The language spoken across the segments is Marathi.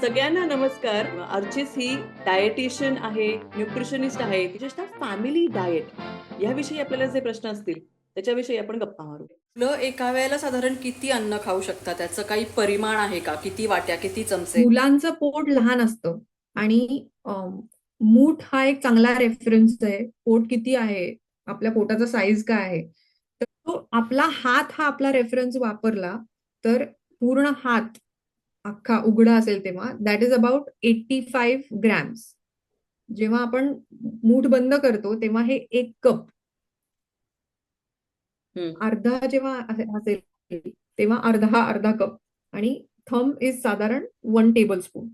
सगळ्यांना नमस्कार. अर्चिस ही डायटिशियन आहे, न्यूट्रिशनिस्ट आहे. विशेषतः फॅमिली डाएट याविषयी आपल्याला जे प्रश्न असतील त्याच्याविषयी आपण गप्पा मारू. मुलं एका वेळेला साधारण किती अन्न खाऊ शकतात? त्याचं काही परिमाण आहे का? किती वाट्या, किती चमचे? मुलांचं पोट लहान असतं आणि मूठ हा एक चांगला रेफरन्स आहे. पोट किती आहे, आपल्या पोटाचा साईज काय आहे, तर तो आपला हात हा आपला रेफरन्स वापरला तर पूर्ण हात अख्खा उघडा असेल तेव्हा दॅट इज अबाउट 85 ग्रॅम्स. जेव्हा आपण मूठ बंद करतो तेव्हा हे 1 कप. अर्धा जेव्हा असेल तेव्हा अर्धा कप आणि थंब इज साधारण 1 टेबलस्पून.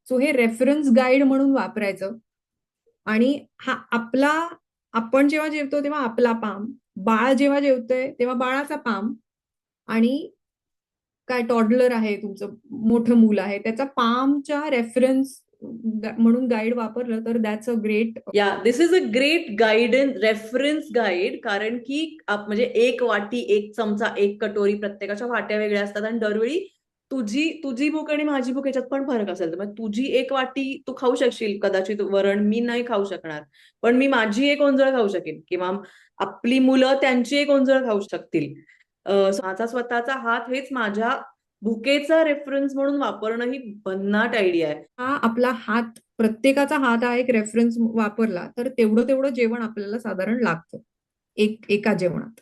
सो हे रेफरन्स गाईड म्हणून वापरायचं. आणि हा आपला, आपण जेव्हा जेवतो तेव्हा आपला पाम, बाळ जेव्हा जेवतोय तेव्हा बाळाचा पाम, आणि काय टॉडलर आहे तुमचं मोठं मूल आहे त्याचा पामच्या रेफरन्स म्हणून गाईड वापरलं तर that's a great. Yeah this is a great guidance reference guide. कारण की म्हणजे 1 वाटी 1 चमचा 1 कटोरी प्रत्येकाच्या वाट्या वेगळ्या असतात आणि दरवेळी तुझी भूक आणि माझी भूक याच्यात पण फरक असेल. तर तुझी 1 वाटी तू खाऊ शकशील कदाचित वरण, मी नाही खाऊ शकणार, पण मी माझी 1 ओंजळ खाऊ शकेन किंवा आपली मुलं त्यांची 1 ओंजळ खाऊ शकतील. माझा स्वतःचा हात हेच माझ्या भुकेचा रेफरन्स म्हणून वापरणं ही भन्नाट आयडिया आहे. हा आपला हात, प्रत्येकाचा हात हा एक रेफरन्स वापरला तर तेवढं तेवढं जेवण आपल्याला साधारण लागतं एका जेवणात.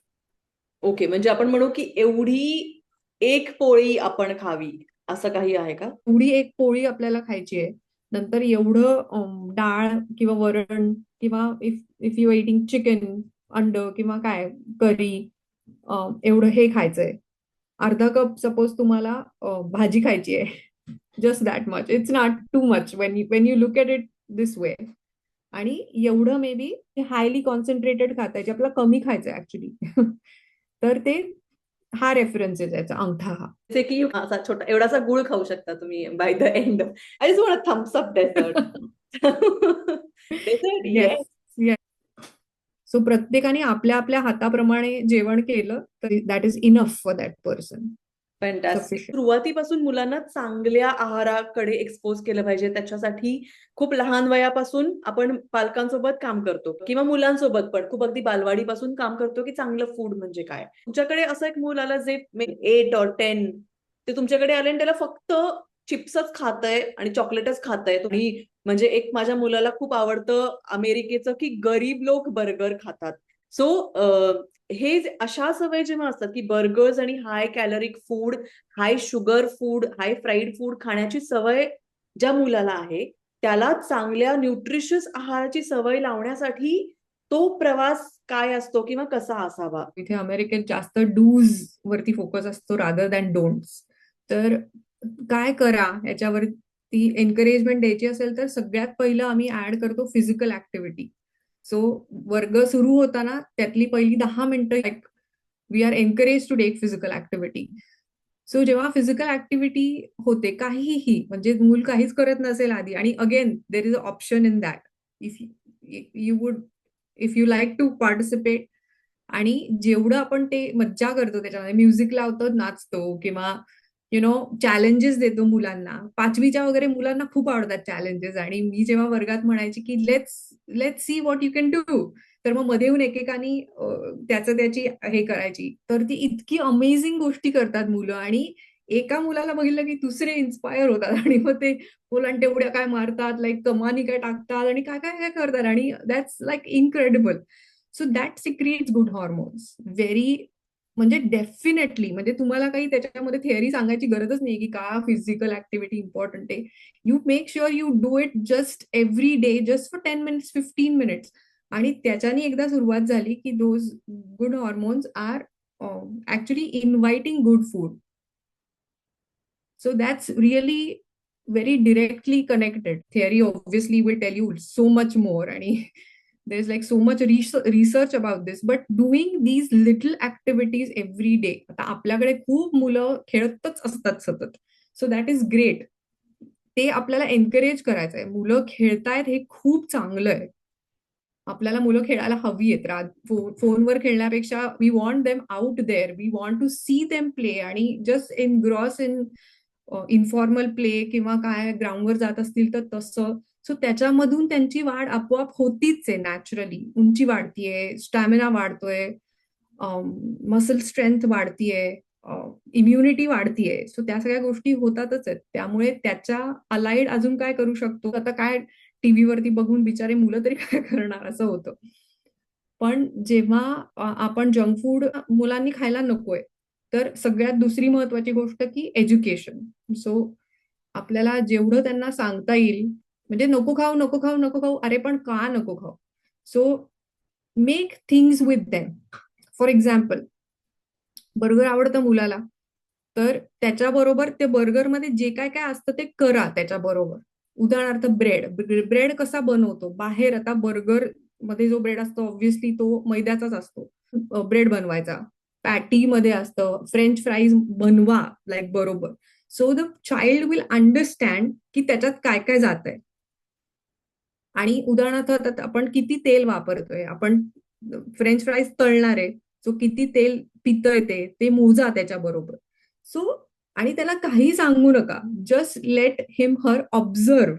ओके, म्हणजे आपण म्हणू की एवढी 1 पोळी आपण खावी असं काही आहे का? एवढी 1 पोळी आपल्याला खायची आहे. नंतर एवढं डाळ किंवा वरण किंवा इफ यू इटिंग चिकन, अंड किंवा काय करी, एवढं हे खायचंय. अर्धा कप सपोज तुम्हाला भाजी खायची आहे. Just that much. It's not too much Wien you look at it this way. आणि एवढं मे बी हायली कॉन्सन्ट्रेटेड खाता याचे आपल्याला कमी खायचंय ऍक्च्युली. तर ते हा रेफरन्स आहे त्याचा अंगठा हा. जसे की असा छोटा एवढासा गुळ खाऊ शकता तुम्ही by the end. I just want thumbs up dessert. Dessert yes, yes. Yes. So प्रत्येकाने आपल्या आपल्या हाताप्रमाणे जेवण केलं तर that is enough for that person. Fantastic. सुरुवातीपासून मुलांना चांगल्या आहाराकडे एक्सपोज केलं पाहिजे. त्याच्यासाठी खूप लहान वयापासून आपण पालकांसोबत काम करतो किंवा मुलांसोबत पण खूप अगदी बालवाडीपासून काम करतो की चांगलं फूड म्हणजे काय. तुमच्याकडे असं एक मूल आलं जे 8 or 10, ते तुमच्याकडे आले आणि त्याला फक्त चिप्सच खातंय आणि चॉकलेटच खातंय. तुम्ही म्हणजे एक माझ्या मुलाला खूप आवडतं अमेरिकेचं की गरीब लोक बर्गर खातात. सो हे अशा सवय जेव्हा असतात की बर्गर्स आणि हाय कॅलरिक फूड, हाय शुगर फूड, हाय फ्राईड फूड खाण्याची सवय ज्या मुलाला आहे त्याला चांगल्या न्यूट्रिशियस आहाराची सवय लावण्यासाठी तो प्रवास काय असतो किंवा कसा असावा? इथे अमेरिकेत जास्त डूज वरती फोकस असतो रादर दॅन डोंट्स. तर काय करा याच्यावरती एनकरेजमेंट द्यायची असेल तर सगळ्यात पहिलं आम्ही ऍड करतो फिजिकल ऍक्टिव्हिटी. सो वर्ग सुरू होताना त्यातली पहिली 10 मिनिटं we are encourage to take physical activity. So जेव्हा फिजिकल ऍक्टिव्हिटी होते काहीही, म्हणजे मूल काहीच करत नसेल आधी, आणि again there is a option in that, if you like to participate. आणि जेवढं आपण ते मज्जा करतो त्याच्यामध्ये, म्युझिक लावतो, नाचतो, किंवा चॅलेंजेस देतो मुलांना. 5वीच्या वगैरे मुलांना खूप आवडतात चॅलेंजेस. आणि मी जेव्हा वर्गात म्हणायची की let's see what you can do, तर मग मध्ये येऊन एकेकानी त्याची हे करायची. तर ती इतकी अमेझिंग गोष्टी करतात मुलं, आणि एका मुलाला बघितलं की दुसरे इन्स्पायर होतात आणि मग ते मुलांना तेवढ्या काय मारतात, लाईक कमानी काय टाकतात आणि काय काय काय करतात, आणि that's like incredible. So that secretes good hormones very. म्हणजे डेफिनेटली, म्हणजे तुम्हाला काही त्याच्यामध्ये थिअरी सांगायची गरजच नाही की का फिजिकल ऍक्टिव्हिटी इम्पॉर्टंट आहे. You make sure you do it just every day, just for 10 minutes, 15 minutes. आणि त्याच्याने एकदा सुरुवात झाली की those good hormones are actually inviting good food. So that's really very directly connected. Theory obviously will tell you so much more, and there's like so much research about this, but doing these little activities every day. आता आपल्याकडे खूप मुलं खेळतच असतात सतत, सो दॅट इज ग्रेट. ते आपल्याला एनकरेज करायचंय. मुलं खेळतायत हे खूप चांगलं आहे. आपल्याला मुलं खेळायला हवी आहेत. फोनवर खेळण्यापेक्षा we want them out there, we want to see them play, आणि just engross in informal play किंवा काय ग्राउंडवर जात असतील तर तसं. सो त्याच्यामधून त्यांची वाढ आपोआप होतीच आहे नॅचरली. उंची वाढतीये, स्टॅमिना वाढतोय, मसल स्ट्रेंथ वाढतीये, इम्युनिटी वाढतीये. सो त्या सगळ्या गोष्टी होतातच आहेत. त्यामुळे त्याच्या अलाइड अजून काय करू शकतो, आता काय टीव्हीवरती बघून बिचारे मुलं तरी काय करणार असं होतं. पण जेव्हा आपण जंक फूड मुलांनी खायला नकोय, तर सगळ्यात दुसरी महत्वाची गोष्ट की एज्युकेशन. सो आपल्याला जेवढं त्यांना सांगता येईल, म्हणजे नको खाऊ, नको खाऊ, नको खाऊ, अरे पण का नको खाऊ? So make things with them. For example, burger आवडतं मुलाला, तर त्याच्याबरोबर ते बर्गरमध्ये जे काय काय असतं ते करा त्याच्याबरोबर. उदाहरणार्थ ब्रेड. ब्रेड कसा बनवतो? बाहेर आता बर्गर मध्ये जो ब्रेड असतो ऑब्व्हियसली तो मैद्याचाच असतो. ब्रेड बनवायचा, पॅटी मध्ये असतं, फ्रेंच फ्राईज बनवा लाईक बरोबर. So the child will understand की त्याच्यात काय काय जात आहे. आणि उदाहरणार्थ आता आपण किती तेल वापरतोय, आपण फ्रेंच फ्राईज तळणार आहे, सो किती तेल पितंय ते मोजा त्याच्याबरोबर. सो आणि त्याला काही सांगू नका, just let him her observe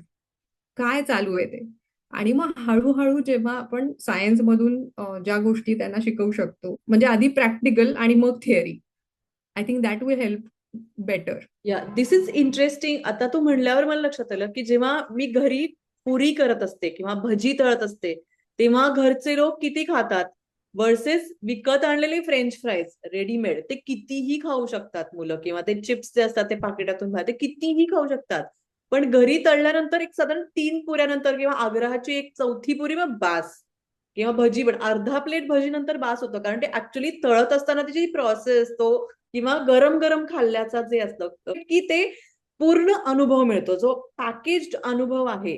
काय चालू आहे ते. आणि मग हळूहळू जेव्हा आपण सायन्स मधून ज्या गोष्टी त्यांना शिकवू शकतो, म्हणजे आधी प्रॅक्टिकल आणि मग theory, I think that will help better. या दिस इज इंटरेस्टिंग. आता तू म्हणल्यावर मला लक्षात आलं की जेव्हा मी घरी पुरी करत असते किंवा भजी तळत असते, तेव्हा घरचे लोक किती खातात वर्सेस विकत आणलेले फ्रेंच फ्राईज रेडीमेड. ते कितीही खाऊ शकतात मुलं, किंवा ते चिप्स जे असतात ते पाकिटातून बाहेर, ते कितीही खाऊ शकतात. पण घरी तळल्यानंतर एक साधारण 3 पुऱ्यानंतर किंवा आग्रहाची एक चौथी पुरी मग बास, किंवा भजी पण अर्धा प्लेट भजी नंतर बास होतं. कारण ते ऍक्च्युली तळत असताना त्याची प्रोसेस, तो किंवा गरम गरम खाल्ल्याचा जे असतं की ते पूर्ण अनुभव मिळतो, जो पॅकेज्ड अनुभव आहे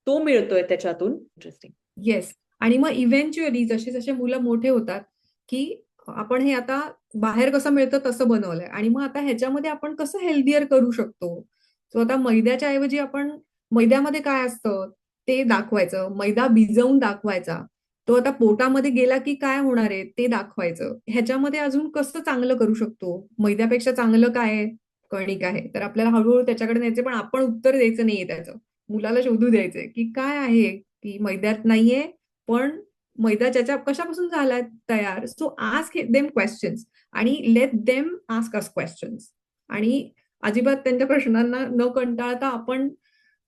तो मिळतोय त्याच्यातून. इंटरेस्टिंग. येस. आणि मग इव्हेंच्युअली जसे जसे मुलं मोठे होतात की आपण हे आता बाहेर कसं मिळतं तसं बनवलंय, आणि मग आता ह्याच्यामध्ये आपण कसं हेल्दियर करू शकतो. सो आता मैद्याच्या ऐवजी आपण मैद्यामध्ये काय असतं ते दाखवायचं, मैदा भिजवून दाखवायचा, तो आता पोटामध्ये गेला की काय होणार आहे ते दाखवायचं. ह्याच्यामध्ये अजून कसं चांगलं करू शकतो, मैद्यापेक्षा चांगलं काय आहे, कणिक आहे, तर आपल्याला हळूहळू त्याच्याकडे न्यायचे. पण आपण उत्तर द्यायचं नाहीये त्याचं, मुलाला शोधू द्यायचंय की काय आहे की मैद्यात नाहीये, पण मैदा ज्याच्या कशापासून झालाय तयार. सो आस्क देम क्वेश्चन्स आणि let them ask us questions. आणि अजिबात त्यांच्या प्रश्नांना न कंटाळता आपण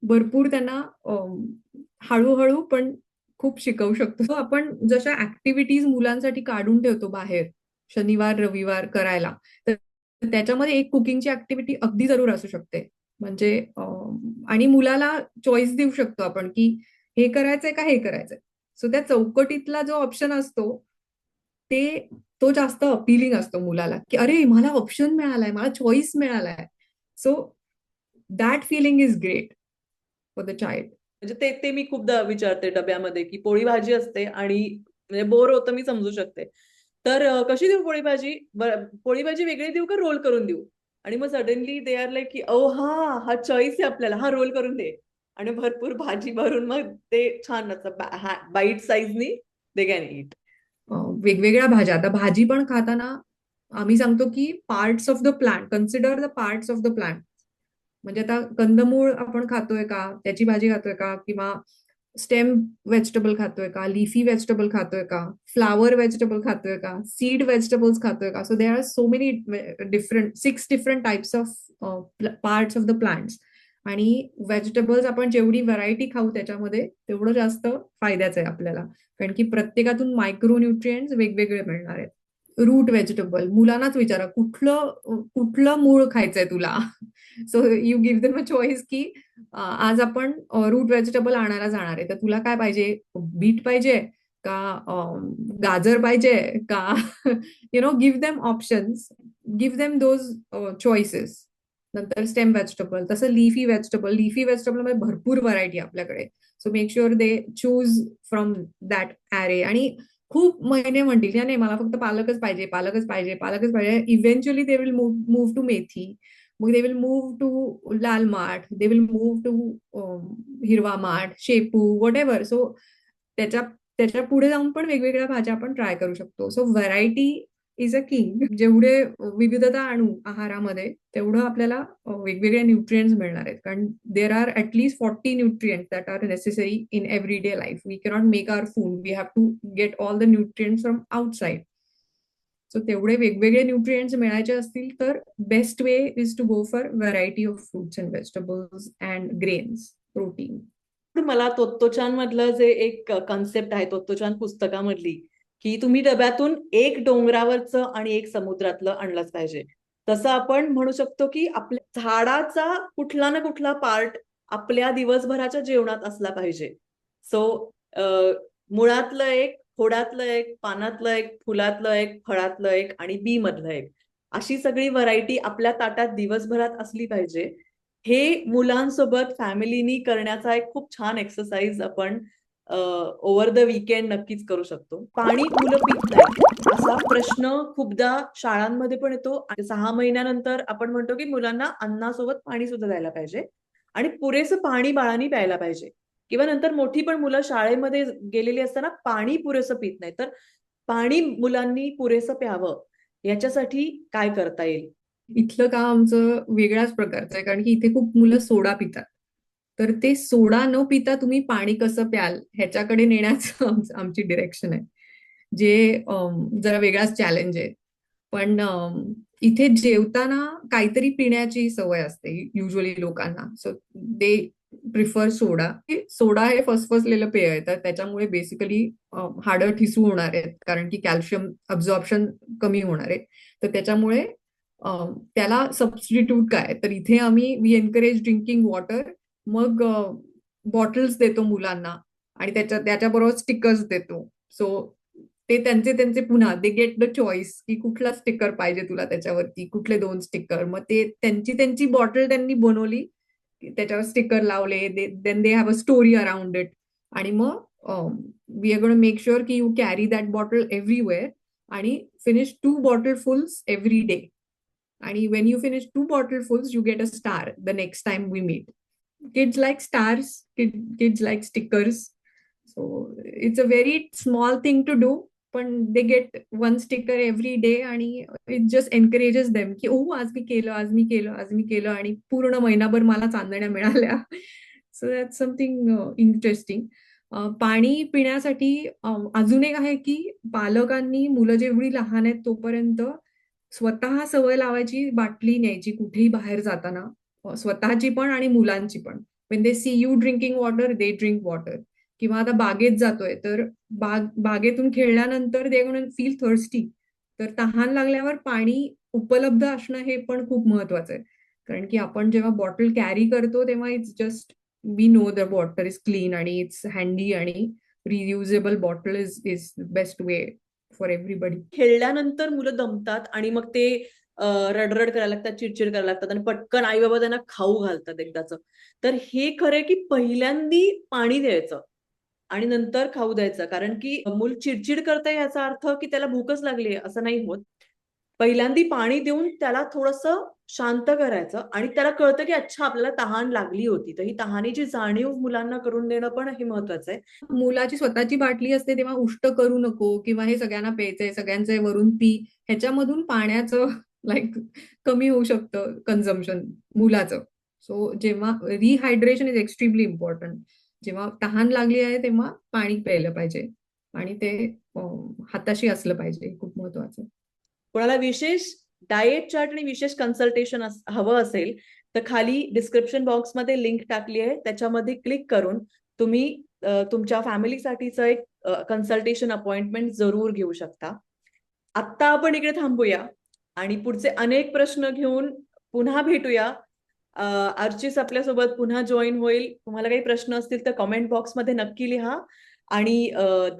भरपूर त्यांना हळूहळू पण खूप शिकवू शकतो. So आपण जशा ऍक्टिव्हिटीज मुलांसाठी काढून ठेवतो बाहेर शनिवार रविवार करायला, तर त्याच्यामध्ये एक कुकिंगची ऍक्टिव्हिटी अगदी जरूर असू शकते. म्हणजे आणि मुलाला चॉईस देऊ शकतो आपण की हे करायचंय का हे करायचंय. सो त्या चौकटीतला जो ऑप्शन असतो ते तो जास्त अपिलिंग असतो मुलाला, की अरे मला ऑप्शन मिळालाय, मला चॉईस मिळालाय. So that feeling is great for the child. म्हणजे ते ते मी खूपदा विचारते डब्यामध्ये की पोळी भाजी असते आणि म्हणजे बोर होतं, मी समजू शकते. तर कशी देऊ पोळी भाजी? पोळी भाजी वेगळी देऊ का रोल करून देऊ? आणि मग सडनली दे आर लाईक की ओ हा हा चॉईस आहे आपल्याला, हा रोल करून दे. आणि भरपूर भाजी भरून मग ते छान असं बाईट साईजनी दे कॅन ईट. वेगवेगळ्या भाज्या, आता भाजी पण खाताना आम्ही सांगतो की parts of the plant, consider the parts of the plant. म्हणजे आता कंदमूळ आपण खातोय का, त्याची भाजी खातोय का, किंवा स्टेम व्हेजिटेबल खातोय का, लिफी व्हेजिटेबल खातोय का, फ्लावर व्हेजिटेबल खातोय का, सीड व्हेजिटेबल्स खातोय का. So there are so many different 6 different types of parts of the plants. आणि व्हेजिटेबल्स आपण जेवढी व्हरायटी खाऊ त्याच्यामध्ये तेवढं जास्त फायद्याचं आहे आपल्याला, कारण की प्रत्येकातून मायक्रोन्युट्रिएंट्स वेगवेगळे मिळणार आहेत. रूट व्हेजिटेबल मुलांनाच विचारा कुठलं कुठलं मूळ खायचंय तुला. So you give them a choice की आज आपण रूट व्हेजिटेबल आणायला जाणार आहे, तर तुला काय पाहिजे, बीट पाहिजे का, गाजर पाहिजे का, give them options, give them those choices. नंतर स्टेम व्हेजिटेबल, तसं लिफी व्हेजिटेबल मध्ये भरपूर व्हरायटी आपल्याकडे. So make sure they choose from that array. आणि खूप महिने म्हणतील नाही मला फक्त पालकच पाहिजे, पालकच पाहिजे, पालकच पाहिजे. Eventually they will move to methi, मग दे विल मूव्ह टू लाल माठ, दे विल मूव्ह टू हिरवा माठ, शेपू, वॉट एव्हर. सो त्याच्या त्याच्या पुढे जाऊन पण वेगवेगळ्या भाज्या आपण ट्राय करू शकतो. So variety is a king. जेवढे विविधता आणू आहारामध्ये तेवढं आपल्याला वेगवेगळे न्यूट्रिएंट्स मिळणार आहेत. कारण there are at least 40 nutrients that are necessary in everyday life. We cannot make our food. We have to get all the nutrients from outside. So तेवढे वेगवेगळे न्यूट्रिएंट्स मिळायचे असतील तर best way is to go for variety of fruits and vegetables and grains, protein. पण मला तोत्तोचान मधलं जे एक कन्सेप्ट आहे तोत्तोचान पुस्तकामधली, की तुम्ही डब्यातून एक डोंगरावरचं आणि एक समुद्रातलं आणलंच पाहिजे. तसं आपण म्हणू शकतो की आपल्या झाडाचा कुठला ना कुठला पार्ट आपल्या दिवसभराच्या जेवणात असला पाहिजे. सो मुळातलं एक, खोडातलं एक, पानातलं एक, फुलातलं एक, फळातलं एक आणि बी मधलं एक, अशी सगळी व्हरायटी आपल्या ताटात दिवसभरात असली पाहिजे. हे मुलांसोबत फॅमिलीनी करण्याचा एक खूप छान एक्सरसाइज आपण ओव्हर द वीकेंड नक्कीच करू शकतो. पाणी मुलं पित नाहीत असा प्रश्न खूपदा शाळांमध्ये पण येतो. 6 महिन्यानंतर आपण म्हणतो की मुलांना अन्नासोबत पाणी सुद्धा द्यायला पाहिजे आणि पुरेसं पाणी बाळांनी प्यायला पाहिजे. किंवा नंतर मोठी पण मुलं शाळेमध्ये गेलेली असताना पाणी पुरेसं पित नाही. तर पाणी मुलांनी पुरेसं प्यावं याच्यासाठी काय करता येईल? इथलं काम आमचं वेगळ्याच प्रकारचं आहे. कारण की इथे खूप मुलं सोडा पितात. तर ते सोडा न पिता तुम्ही पाणी कसं प्याल ह्याच्याकडे नेण्याचं आमची डिरेक्शन आहे. जे जरा वेगळाच चॅलेंज आहे. पण इथे जेवताना काहीतरी पिण्याची सवय असते युजली लोकांना. सो दे प्रिफर सोडा. सोडा हे फसफसलेलं पेय आहे. तर त्याच्यामुळे बेसिकली हाडं ठिसूळ होणार आहेत. कारण की कॅल्शियम अब्झॉर्प्शन कमी होणार आहे. तर त्याच्यामुळे त्याला सबस्टिट्यूट काय, तर इथे आम्ही वी एनकरेज ड्रिंकिंग वॉटर. मग बॉटल्स देतो मुलांना आणि त्याच्याबरोबर स्टिकर्स देतो. सो ते त्यांचे पुन्हा दे गेट द चॉईस की कुठला स्टिकर पाहिजे तुला त्याच्यावरती, कुठले 2 स्टिकर. मग ते त्यांची बॉटल त्यांनी बनवली, त्याच्यावर स्टिकर लावले, then they have a story around it. आणि मग we are gonna make sure की you carry that bottle everywhere आणि finish 2 bottle fulls every day. आणि when you finish 2 bottlefuls, you get a star the next time we meet. Kids like stars, kids like stickers. So it's a very small thing to do, पण they get 1 sticker every day आणि it just encourages them की ओ आज मी केलं, आज मी केलं, आज मी केलं आणि पूर्ण महिनाभर मला चांदण्या मिळाल्या. So that's something interesting. पाणी पिण्यासाठी अजून एक आहे की पालकांनी मुलं जेवढी लहान आहेत तोपर्यंत स्वतः सवय लावायची बाटली न्यायची कुठेही बाहेर जाताना. स्वतःची पण आणि मुलांची पण. When they see you drinking water, they drink water. किंवा आता बागेत जातोय तर बागेतून खेळल्यानंतर दे गोना फील थर्स्टी. तर तहान लागल्यावर पाणी उपलब्ध असणं हे पण खूप महत्वाचं आहे. कारण की आपण जेव्हा बॉटल कॅरी करतो तेव्हा it's just we know the water is clean आणि इट्स हँडी आणि reusable bottle is best way for everybody. खेळल्यानंतर मुलं दमतात आणि मग ते रडरड करायला लागतात, चिडचिड करायला लागतात आणि पटकन आई बाबा त्यांना खाऊ घालतात एकदाच. तर हे खरंय की पहिल्यांदी पाणी द्यायचं आणि नंतर खाऊ द्यायचं. कारण की मूल चिडचिड करतंय याचा अर्थ की त्याला भूकच लागली आहे असं नाही होत. पहिल्यांदी पाणी देऊन त्याला थोडंसं शांत करायचं आणि त्याला कळतं की अच्छा आपल्याला तहान लागली होती. तर ही तहानीची जाणीव मुलांना करून देणं पण हे महत्वाचं आहे. मुलाची स्वतःची बाटली असते तेव्हा उष्ट करू नको किंवा हे सगळ्यांना प्यायचंय, सगळ्यांचे वरून पी. ह्याच्यामधून पाण्याचं लाईक कमी होऊ शकतं कन्झम्पशन मुलाचं. सो जेव्हा रिहायड्रेशन इज एक्स्ट्रीमली इम्पॉर्टंट. जेव्हा तहान लागली आहे तेव्हा पाणी प्यायलं पाहिजे आणि ते हाताशी असलं पाहिजे. खूप महत्वाचं. कोणाला विशेष डाएट चार्ट आणि विशेष कन्सल्टेशन हवं असेल तर खाली डिस्क्रिप्शन बॉक्समध्ये लिंक टाकली आहे. त्याच्यामध्ये क्लिक करून तुम्ही तुमच्या फॅमिलीसाठीचं एक कन्सल्टेशन अपॉइंटमेंट जरूर घेऊ शकता. आत्ता आपण इकडे थांबूया आणि पुढचे अनेक प्रश्न घेऊन पुन्हा भेटूया. अर्चिस आपल्यासोबत पुन्हा जॉईन होईल. तुम्हाला काही प्रश्न असतील तर कमेंट बॉक्समध्ये नक्की लिहा आणि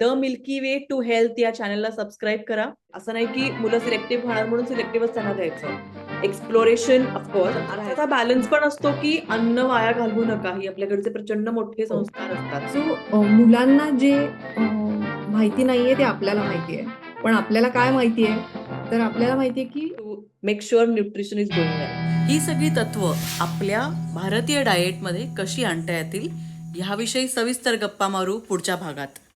the milky way to health या चॅनलला सबस्क्राईब करा. असं नाही की मुलं सिलेक्टिव्ह खाणार म्हणून सिलेक्टिव्हच त्यांना द्यायचं. Exploration of course. अर्थाचा बॅलन्स पण असतो की अन्न वाया घालवू नका. ही आपल्याकडचे प्रचंड मोठे संस्कार असतात. सो मुलांना जे माहिती नाहीये ते आपल्याला माहिती आहे. पण आपल्याला काय माहिती आहे, तर आपल्याला माहिती आहे की to make sure nutrition is going well. ही सगळी तत्व आपल्या भारतीय डाएटमध्ये कशी आणता येतील ह्याविषयी सविस्तर गप्पा मारू पुढच्या भागात.